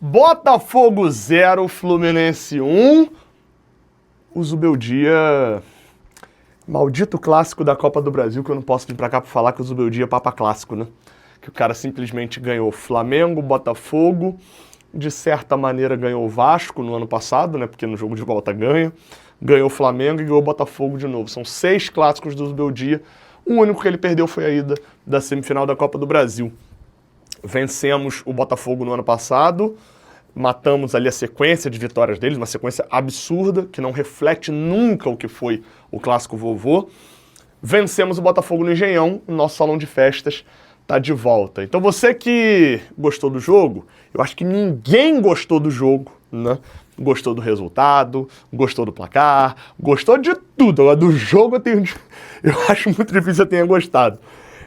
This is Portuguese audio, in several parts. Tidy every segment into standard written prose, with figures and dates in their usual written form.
Botafogo 0, Fluminense 1. O Zubeldia... Maldito clássico da Copa do Brasil, que eu não posso vir pra cá pra falar que o Zubeldia é papa clássico, né? Que o cara simplesmente ganhou Flamengo, Botafogo, de certa maneira ganhou o Vasco no ano passado, né? Porque no jogo de volta ganha. Ganhou o Flamengo e ganhou o Botafogo de novo. São 6 clássicos do Zubeldia. O único que ele perdeu foi a ida da semifinal da Copa do Brasil. Vencemos o Botafogo no ano passado, matamos ali a sequência de vitórias deles, uma sequência absurda, que não reflete nunca o que foi o clássico vovô. Vencemos o Botafogo no Engenhão, o nosso salão de festas tá de volta. Então você que gostou do jogo, eu acho que ninguém gostou do jogo, né? Gostou do resultado, gostou do placar, gostou de tudo. Agora do jogo eu acho muito difícil eu tenha gostado.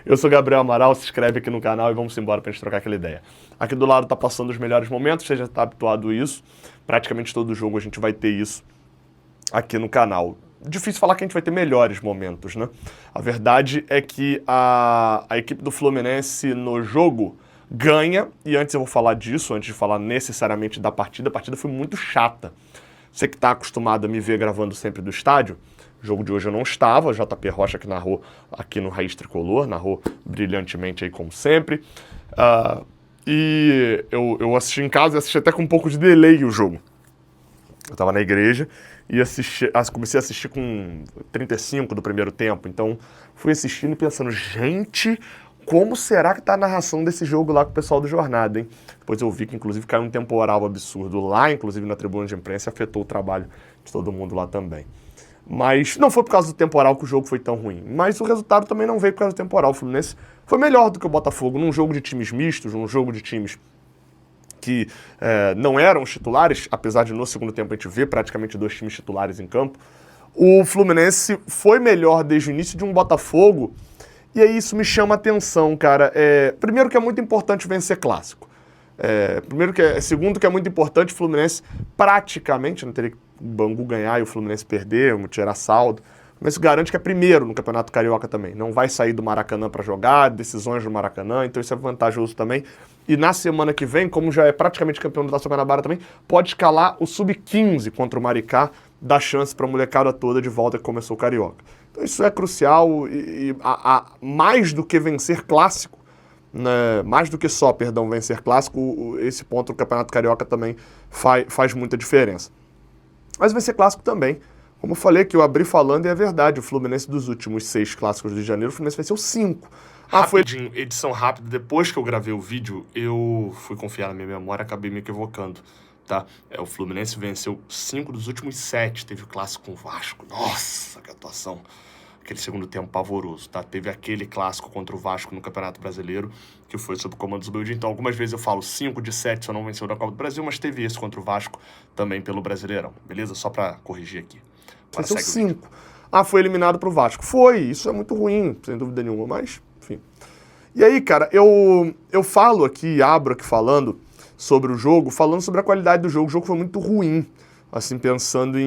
Eu sou Gabriel Amaral, se inscreve aqui no canal e vamos embora pra gente trocar aquela ideia. Aqui do lado tá passando os melhores momentos, você já tá habituado a isso. Praticamente todo jogo a gente vai ter isso aqui no canal. Difícil falar que a gente vai ter melhores momentos, né? A verdade é que a equipe do Fluminense no jogo ganha, e antes eu vou falar disso, antes de falar necessariamente da partida, a partida foi muito chata. Você que tá acostumado a me ver gravando sempre do estádio, o jogo de hoje eu não estava, JP Rocha que narrou aqui no Raiz Tricolor, narrou brilhantemente aí como sempre. E eu assisti em casa e assisti até com um pouco de delay o jogo. Eu estava na igreja e comecei a assistir com 35 do primeiro tempo, então fui assistindo e pensando, gente, como será que tá a narração desse jogo lá com o pessoal do Jornada, hein? Depois eu vi que inclusive caiu um temporal absurdo lá, inclusive na tribuna de imprensa, e afetou o trabalho de todo mundo lá também. Mas não foi por causa do temporal que o jogo foi tão ruim. Mas o resultado também não veio por causa do temporal. O Fluminense foi melhor do que o Botafogo num jogo de times mistos, num jogo de times que não eram os titulares, apesar de no segundo tempo a gente ver praticamente 2 times titulares em campo. O Fluminense foi melhor desde o início de um Botafogo, e aí isso me chama a atenção, cara. Primeiro que é muito importante vencer clássico. Segundo que é muito importante o Fluminense praticamente, não teria que o Bangu ganhar e o Fluminense perder, tirar saldo, mas isso garante que é primeiro no Campeonato Carioca também. Não vai sair do Maracanã para jogar, decisões do Maracanã, então isso é vantajoso também. E na semana que vem, como já é praticamente campeão da Taça Guanabara também, pode escalar o Sub-15 contra o Maricá, dá chance para a molecada toda de volta que começou o Carioca. Então isso é crucial e mais do que vencer clássico, né, mais do que só, vencer clássico, esse ponto do Campeonato Carioca também faz muita diferença. Mas vencer clássico também. Como eu falei que eu abri falando e é verdade, o Fluminense dos últimos 6 clássicos de janeiro, o Fluminense venceu 5. Rapidinho, edição rápida, depois que eu gravei o vídeo, eu fui confiar na minha memória, acabei me equivocando, tá? O Fluminense venceu 5 dos últimos 7, teve o clássico com o Vasco, nossa, que atuação, aquele segundo tempo pavoroso, tá? Teve aquele clássico contra o Vasco no Campeonato Brasileiro, que foi sob o comando do Zubeldia, então algumas vezes eu falo 5 de 7 só não venceu da Copa do Brasil, mas teve esse contra o Vasco também pelo Brasileirão, beleza? Só pra corrigir aqui. Venceu 5. Foi eliminado pro Vasco. Foi, isso é muito ruim, sem dúvida nenhuma, mas, enfim. E aí, cara, eu falo aqui, abro aqui falando sobre o jogo, falando sobre a qualidade do jogo. O jogo foi muito ruim, assim, pensando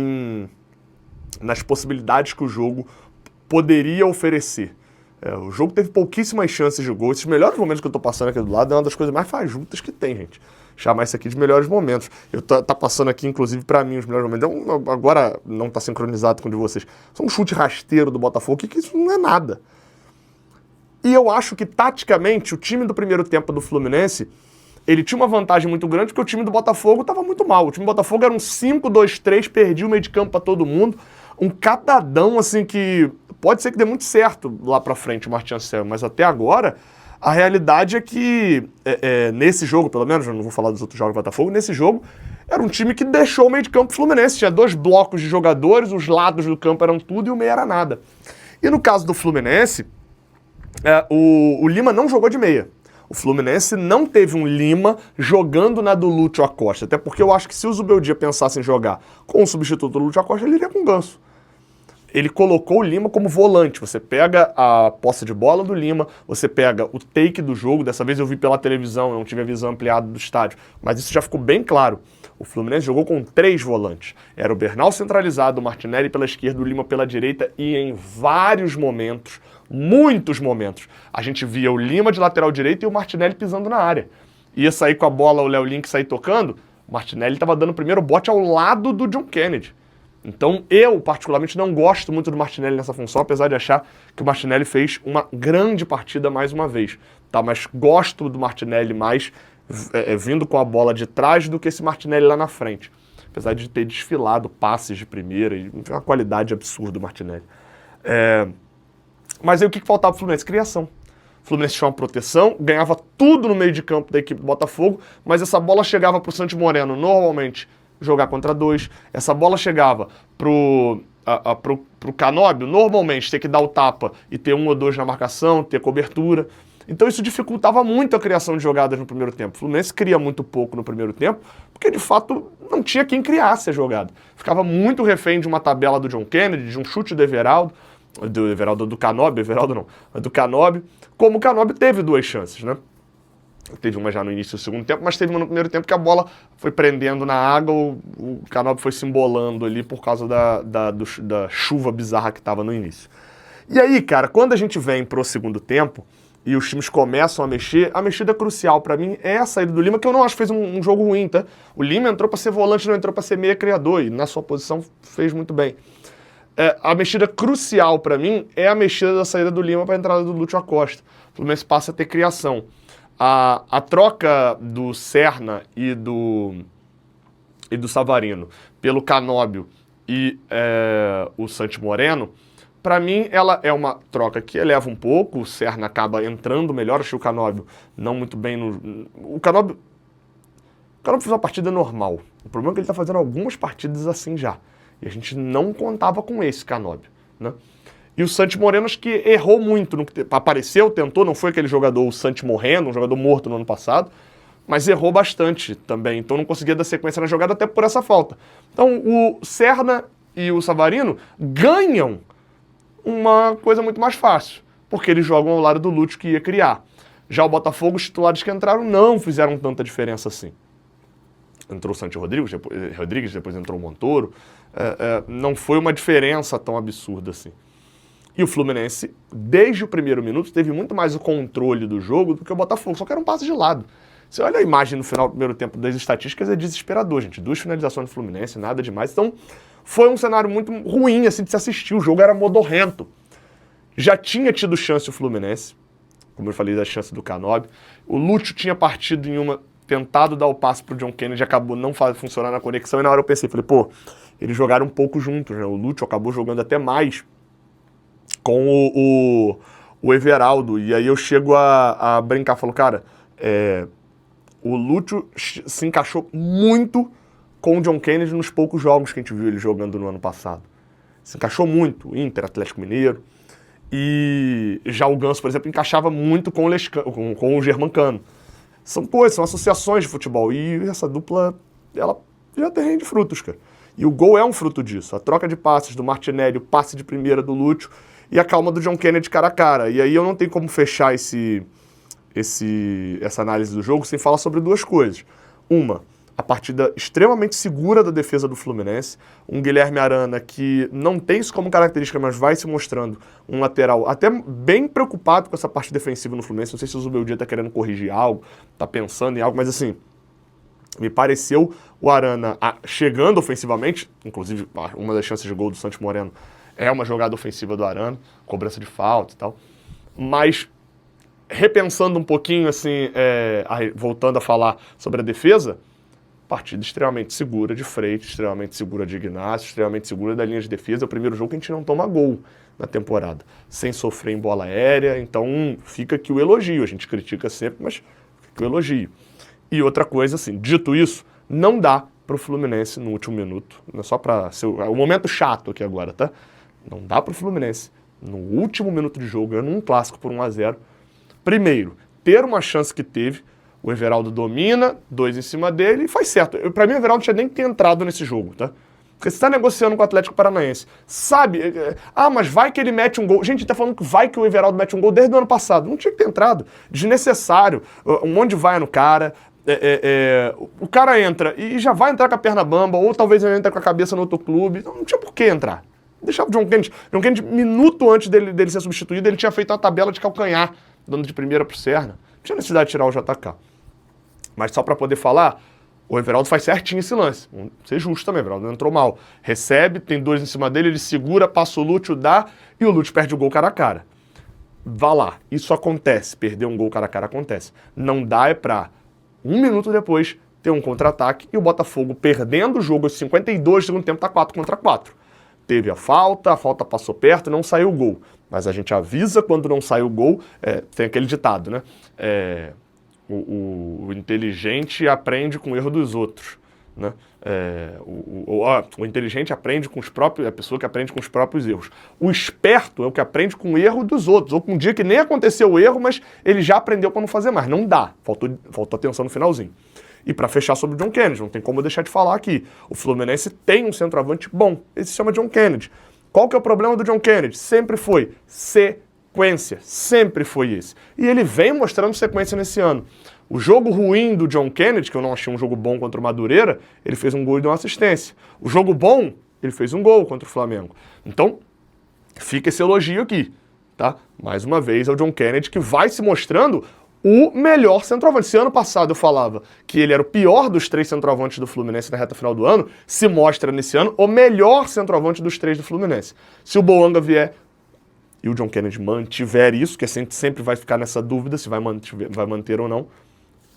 nas possibilidades que o jogo poderia oferecer. O jogo teve pouquíssimas chances de gol. Esses melhores momentos que eu tô passando aqui do lado é uma das coisas mais fajutas que tem, gente. Chamar isso aqui de melhores momentos. Tá passando aqui, inclusive, pra mim, os melhores momentos. Agora não tá sincronizado com o de vocês. Isso é um chute rasteiro do Botafogo, que isso não é nada. E eu acho que, taticamente, o time do primeiro tempo do Fluminense, ele tinha uma vantagem muito grande, porque o time do Botafogo tava muito mal. O time do Botafogo era um 5-2-3, perdia o meio de campo pra todo mundo. Um catadão, assim, que pode ser que dê muito certo lá pra frente, o Martin Anselmo, mas até agora... A realidade é que, nesse jogo, pelo menos, eu não vou falar dos outros jogos do Botafogo, nesse jogo, era um time que deixou o meio de campo Fluminense. Tinha 2 blocos de jogadores, os lados do campo eram tudo e o meio era nada. E no caso do Fluminense, o Lima não jogou de meia. O Fluminense não teve um Lima jogando na do Lúcio Acosta. Até porque eu acho que se o Zubeldia pensasse em jogar com o substituto do Lúcio Acosta, ele iria com o Ganso. Ele colocou o Lima como volante. Você pega a posse de bola do Lima, você pega o take do jogo. Dessa vez eu vi pela televisão, eu não tive a visão ampliada do estádio, mas isso já ficou bem claro. O Fluminense jogou com 3 volantes. Era o Bernal centralizado, o Martinelli pela esquerda, o Lima pela direita, e em vários momentos, muitos momentos, a gente via o Lima de lateral direito e o Martinelli pisando na área. ia sair com a bola, o Léo Link sair tocando, o Martinelli estava dando o primeiro bote ao lado do John Kennedy. Então eu, particularmente, não gosto muito do Martinelli nessa função, apesar de achar que o Martinelli fez uma grande partida mais uma vez. Tá? Mas gosto do Martinelli mais vindo com a bola de trás do que esse Martinelli lá na frente. Apesar de ter desfilado passes de primeira, e uma qualidade absurda o Martinelli. Mas aí o que faltava pro Fluminense? Criação. O Fluminense tinha uma proteção, ganhava tudo no meio de campo da equipe do Botafogo, mas essa bola chegava pro Santos Moreno normalmente jogar contra dois, essa bola chegava pro Canóbio, normalmente ter que dar o tapa e ter um ou dois na marcação, ter cobertura. Então isso dificultava muito a criação de jogadas no primeiro tempo. O Fluminense cria muito pouco no primeiro tempo, porque de fato não tinha quem criasse a jogada. Ficava muito refém de uma tabela do John Kennedy, de um chute do Everaldo, do Canóbio, Everaldo não, do Canóbio, como o Canóbio teve duas chances, né? Teve uma já no início do segundo tempo, mas teve uma no primeiro tempo que a bola foi prendendo na água, o Canóbio foi se embolando ali por causa da chuva bizarra que estava no início. E aí, cara, quando a gente vem pro segundo tempo e os times começam a mexida crucial pra mim é a saída do Lima, que eu não acho que fez um jogo ruim, tá? O Lima entrou pra ser volante, não entrou pra ser meia criador, e na sua posição fez muito bem. A mexida crucial pra mim é a mexida da saída do Lima pra entrada do Lúcio Acosta. O Fluminense passa a ter criação. A troca do Serna e do Savarino pelo Canóbio e o Santos Moreno, para mim ela é uma troca que eleva um pouco, o Serna acaba entrando melhor, achei o Canóbio não muito bem O Canóbio fez uma partida normal, o problema é que ele está fazendo algumas partidas assim já, e a gente não contava com esse Canóbio, né? E o Santos Moreno acho que errou muito, apareceu, tentou, não foi aquele jogador, o Santos Moreno, um jogador morto no ano passado, mas errou bastante também, então não conseguia dar sequência na jogada até por essa falta. Então o Serna e o Savarino ganham uma coisa muito mais fácil, porque eles jogam ao lado do Lúcio que ia criar. Já o Botafogo, os titulares que entraram não fizeram tanta diferença assim. Entrou o Santos Rodrigues, depois entrou o Montoro, não foi uma diferença tão absurda assim. E o Fluminense, desde o primeiro minuto, teve muito mais o controle do jogo do que o Botafogo, só que era um passe de lado. Você olha a imagem no final do primeiro tempo das estatísticas, é desesperador, gente. 2 finalizações do Fluminense, nada demais. Então, foi um cenário muito ruim assim, de se assistir. O jogo era modorrento. Já tinha tido chance o Fluminense, como eu falei da chance do Canóbio. O Lúcio tinha partido em uma, tentado dar o passe pro John Kennedy, acabou não funcionando a conexão. E na hora eu pensei, falei, pô, eles jogaram um pouco juntos, né? O Lúcio acabou jogando até mais com o Everaldo, e aí eu chego a brincar, falo, cara, o Lúcio se encaixou muito com o John Kennedy nos poucos jogos que a gente viu ele jogando no ano passado. Se encaixou muito, Inter, Atlético Mineiro, e já o Ganso, por exemplo, encaixava muito com o Germancano. São associações de futebol, e essa dupla, ela já tem rende frutos, cara. E o gol é um fruto disso, a troca de passes do Martinelli, o passe de primeira do Lúcio, e a calma do John Kennedy cara a cara. E aí eu não tenho como fechar essa análise do jogo sem falar sobre duas coisas. Uma, a partida extremamente segura da defesa do Fluminense, um Guilherme Arana que não tem isso como característica, mas vai se mostrando um lateral até bem preocupado com essa parte defensiva no Fluminense. Não sei se o Zubeldia tá querendo corrigir algo, tá pensando em algo, mas assim, me pareceu o Arana chegando ofensivamente, inclusive uma das chances de gol do Santos Moreno é uma jogada ofensiva do Arana, cobrança de falta e tal. Mas, repensando um pouquinho, assim, voltando a falar sobre a defesa, partida extremamente segura de Freitas, extremamente segura de Ignacio, extremamente segura da linha de defesa. É o primeiro jogo que a gente não toma gol na temporada, sem sofrer em bola aérea. Então, fica aqui o elogio. A gente critica sempre, mas fica aqui o elogio. E outra coisa, assim, dito isso, não dá pro Fluminense no último minuto, não é só para ser o momento chato aqui agora, tá? Não dá pro Fluminense, no último minuto de jogo, ganhando um clássico por 1-0. Primeiro, ter uma chance que teve, o Everaldo domina, 2 em cima dele, e faz certo. Pra mim, o Everaldo não tinha nem que ter entrado nesse jogo, tá? Porque você tá negociando com o Atlético Paranaense, sabe? Mas vai que ele mete um gol. Gente, tá falando que vai que o Everaldo mete um gol desde o ano passado. Não tinha que ter entrado. Desnecessário. Um monte de vaia no cara. O cara entra e já vai entrar com a perna bamba, ou talvez ele entre com a cabeça no outro clube. Não tinha por que entrar. Deixava o John Kennedy. John Kennedy, minuto antes dele ser substituído, ele tinha feito uma tabela de calcanhar, dando de primeira pro Serna. Não tinha necessidade de tirar o JK. Mas só para poder falar, o Everaldo faz certinho esse lance. Vamos ser justo também, o Everaldo não entrou mal. Recebe, tem 2 em cima dele, ele segura, passa o Lúcio, dá, e o Lúcio perde o gol cara a cara. Vá lá, isso acontece, perder um gol cara a cara acontece. Não dá é pra, 1 minuto depois, ter um contra-ataque e o Botafogo perdendo o jogo aos 52 do segundo tempo, tá 4-4. Teve a falta passou perto, não saiu o gol. Mas a gente avisa quando não sai o gol, tem aquele ditado, né? O inteligente aprende com o erro dos outros, né? O inteligente aprende com os próprios, é a pessoa que aprende com os próprios erros. O esperto é o que aprende com o erro dos outros, ou com um dia que nem aconteceu o erro, mas ele já aprendeu para não fazer mais. Não dá, faltou atenção no finalzinho. E para fechar sobre o John Kennedy, não tem como eu deixar de falar aqui. O Fluminense tem um centroavante bom, ele se chama John Kennedy. Qual que é o problema do John Kennedy? Sempre foi sequência, sempre foi esse. E ele vem mostrando sequência nesse ano. O jogo ruim do John Kennedy, que eu não achei um jogo bom contra o Madureira, ele fez um gol e deu uma assistência. O jogo bom, ele fez um gol contra o Flamengo. Então, fica esse elogio aqui, tá? Mais uma vez, é o John Kennedy que vai se mostrando o melhor centroavante. Se ano passado eu falava que ele era o pior dos 3 centroavantes do Fluminense na reta final do ano, se mostra nesse ano o melhor centroavante dos 3 do Fluminense. Se o Boanga vier e o John Kennedy mantiver isso, que sempre vai ficar nessa dúvida se vai manter ou não,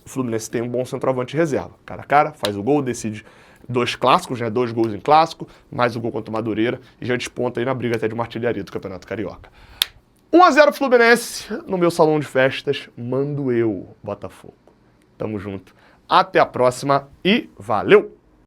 o Fluminense tem um bom centroavante de reserva. Cara a cara, faz o gol, decide 2 clássicos, né? 2 gols em clássico, mais o gol contra o Madureira, e já desponta aí na briga até de uma artilharia do Campeonato Carioca. 1-0 Fluminense, no meu salão de festas, mando eu, Botafogo. Tamo junto. Até a próxima e valeu!